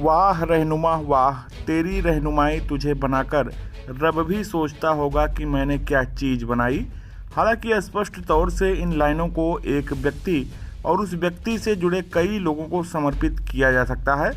वाह रहनुमा वाह, तेरी रहनुमाई तुझे बनाकर रब भी सोचता होगा कि मैंने क्या चीज़ बनाई। हालांकि स्पष्ट तौर से इन लाइनों को एक व्यक्ति और उस व्यक्ति से जुड़े कई लोगों को समर्पित किया जा सकता है,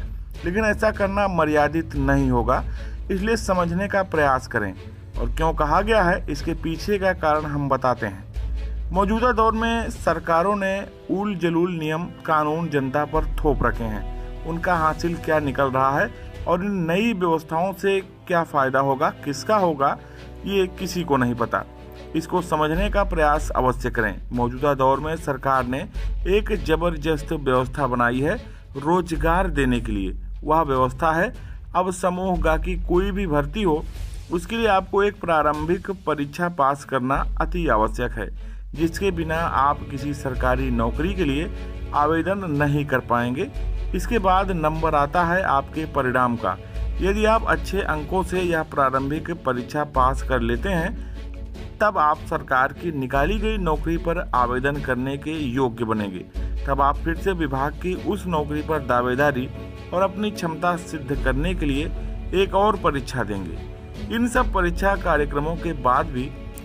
लेकिन ऐसा करना मर्यादित नहीं होगा। इसलिए समझने का प्रयास करें और क्यों कहा गया है इसके पीछे का कारण हम बताते हैं। मौजूदा दौर में सरकारों ने उल जलूल नियम कानून जनता पर थोप रखे हैं। उनका हासिल क्या निकल रहा है और इन नई व्यवस्थाओं से क्या फ़ायदा होगा, किसका होगा, ये किसी को नहीं पता। इसको समझने का प्रयास अवश्य करें। मौजूदा दौर में सरकार ने एक ज़बरदस्त व्यवस्था बनाई है रोजगार देने के लिए। वह व्यवस्था है, अब समूह गा की कोई भी भर्ती हो उसके लिए आपको एक प्रारंभिक परीक्षा पास करना अति आवश्यक है, जिसके बिना आप किसी सरकारी नौकरी के लिए आवेदन नहीं कर पाएंगे। इसके बाद नंबर आता है आपके परिणाम का। यदि आप अच्छे अंकों से यह प्रारंभिक परीक्षा पास कर लेते हैं, तब आप सरकार की निकाली गई नौकरी पर आवेदन करने के योग्य बनेंगे। तब आप फिर से विभाग की उस नौकरी पर दावेदारी और अपनी क्षमता सिद्ध करने के लिए एक और परीक्षा देंगे। इन सब परीक्षा कार्यक्रमों के बाद भी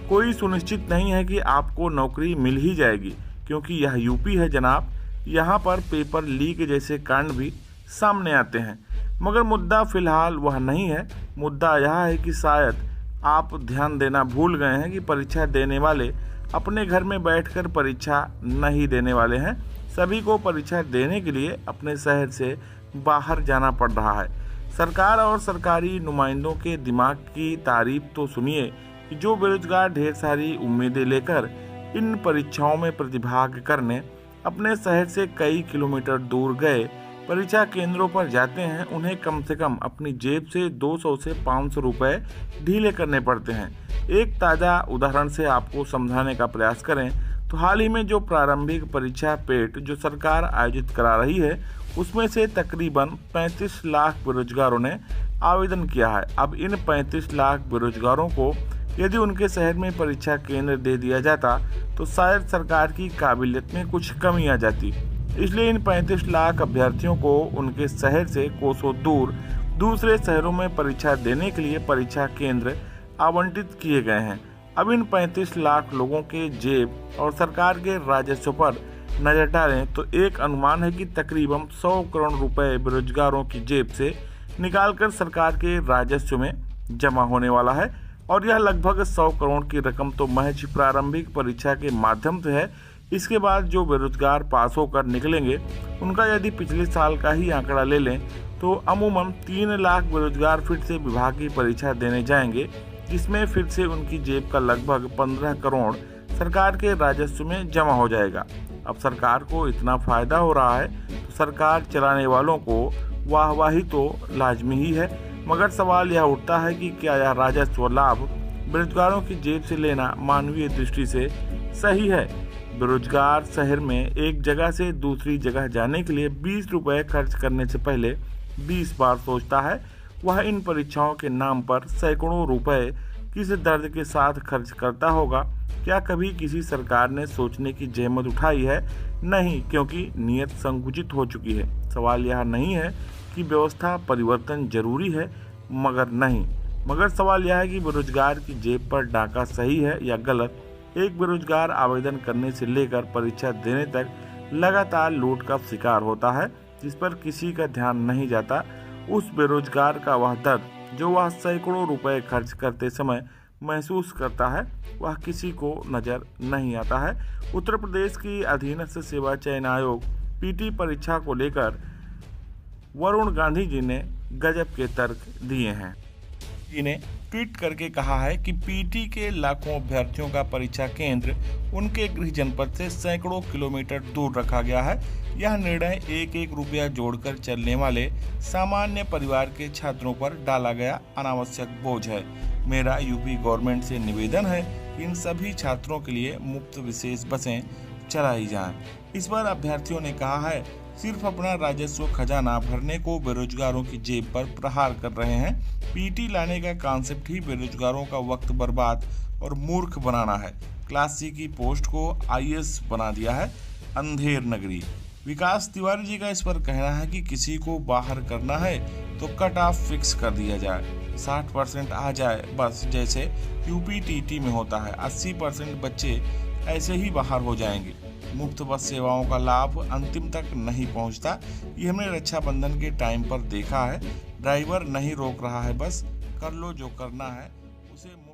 कोई सुनिश्चित नहीं है कि आपको नौकरी मिल ही जाएगी, क्योंकि यह यूपी है जनाब। यहाँ पर पेपर लीक जैसे कांड भी सामने आते हैं। मगर मुद्दा फिलहाल वह नहीं है। मुद्दा यह है कि शायद आप ध्यान देना भूल गए हैं कि परीक्षा देने वाले अपने घर में बैठकर परीक्षा नहीं देने वाले हैं। सभी को परीक्षा देने के लिए अपने शहर से बाहर जाना पड़ रहा है। सरकार और सरकारी नुमाइंदों के दिमाग की तारीफ तो सुनिए कि जो बेरोजगार ढेर सारी उम्मीदें लेकर इन परीक्षाओं में प्रतिभाग करने अपने शहर से कई किलोमीटर दूर गए परीक्षा केंद्रों पर जाते हैं, उन्हें कम से कम अपनी जेब से 200 से 500 रुपये ढीले करने पड़ते हैं। एक ताज़ा उदाहरण से आपको समझाने का प्रयास करें तो हाल ही में जो प्रारंभिक परीक्षा पेट जो सरकार आयोजित करा रही है, उसमें से तकरीबन 35 लाख बेरोजगारों ने आवेदन किया है। अब इन 35 लाख बेरोजगारों को यदि उनके शहर में परीक्षा केंद्र दे दिया जाता तो शायद सरकार की काबिलियत में कुछ कमी आ जाती। इसलिए इन 35 लाख अभ्यर्थियों को उनके शहर से कोसों दूर दूसरे शहरों में परीक्षा देने के लिए परीक्षा केंद्र आवंटित किए गए हैं। अब इन 35 लाख लोगों के जेब और सरकार के राजस्व पर नज़र डालें तो एक अनुमान है कि तकरीबन 100 करोड़ रुपए बेरोजगारों की जेब से निकालकर सरकार के राजस्व में जमा होने वाला है। और यह लगभग 100 करोड़ की रकम तो महज प्रारंभिक परीक्षा के माध्यम से है। इसके बाद जो बेरोजगार पास होकर निकलेंगे उनका यदि पिछले साल का ही आंकड़ा ले लें तो अमूमन 3 लाख बेरोजगार फिर से विभाग की परीक्षा देने जाएंगे, जिसमें फिर से उनकी जेब का लगभग 15 करोड़ सरकार के राजस्व में जमा हो जाएगा। अब सरकार को इतना फ़ायदा हो रहा है तो सरकार चलाने वालों को वाहवाही तो लाजमी ही है, मगर सवाल यह उठता है कि क्या यह राजस्व लाभ बेरोजगारों की जेब से लेना मानवीय दृष्टि से सही है? बेरोजगार शहर में एक जगह से दूसरी जगह जाने के लिए 20 रुपये खर्च करने से पहले 20 बार सोचता है। वह इन परीक्षाओं के नाम पर सैकड़ों रुपए किस दर्द के साथ खर्च करता होगा? क्या कभी किसी सरकार ने सोचने की जहमत उठाई है? नहीं, क्योंकि नीयत संकुचित हो चुकी है। सवाल यह नहीं है कि व्यवस्था परिवर्तन जरूरी है, मगर सवाल यह है कि बेरोजगार की जेब पर डाका सही है या गलत। एक बेरोजगार आवेदन करने से लेकर परीक्षा देने तक लगातार लूट का शिकार होता है, जिस पर किसी का ध्यान नहीं जाता। उस बेरोजगार का वह दर्द जो वह सैकड़ों रुपए खर्च करते समय महसूस करता है, वह किसी को नज़र नहीं आता है। उत्तर प्रदेश की अधीनस्थ सेवा चयन आयोग पीटी परीक्षा को लेकर वरुण गांधी जी ने गजब के तर्क दिए हैं। इन्हें ट्वीट करके कहा है कि पीटी के लाखों अभ्यर्थियों का परीक्षा केंद्र उनके गृह जनपद से सैकड़ों किलोमीटर दूर रखा गया है। यह निर्णय एक एक रुपया जोड़कर चलने वाले सामान्य परिवार के छात्रों पर डाला गया अनावश्यक बोझ है। मेरा यूपी गवर्नमेंट से निवेदन है कि इन सभी छात्रों के लिए मुफ्त विशेष बसें चलाई जाएं। इस पर अभ्यर्थियों ने कहा है, सिर्फ अपना राजस्व खजाना भरने को बेरोजगारों की जेब पर प्रहार कर रहे हैं। पीटी लाने का कॉन्सेप्ट ही बेरोजगारों का वक्त बर्बाद और मूर्ख बनाना है। क्लास सी की पोस्ट को आईएएस बना दिया है। अंधेर नगरी विकास तिवारी जी का इस पर कहना है कि किसी को बाहर करना है तो कट ऑफ फिक्स कर दिया जाए, 60% आ जाए बस, जैसे यूपीटीटी में होता है, 80% बच्चे ऐसे ही बाहर हो जाएंगे। मुफ्त बस सेवाओं का लाभ अंतिम तक नहीं पहुंचता, ये हमने रक्षाबंधन के टाइम पर देखा है। ड्राइवर नहीं रोक रहा है, बस कर लो जो करना है उसे।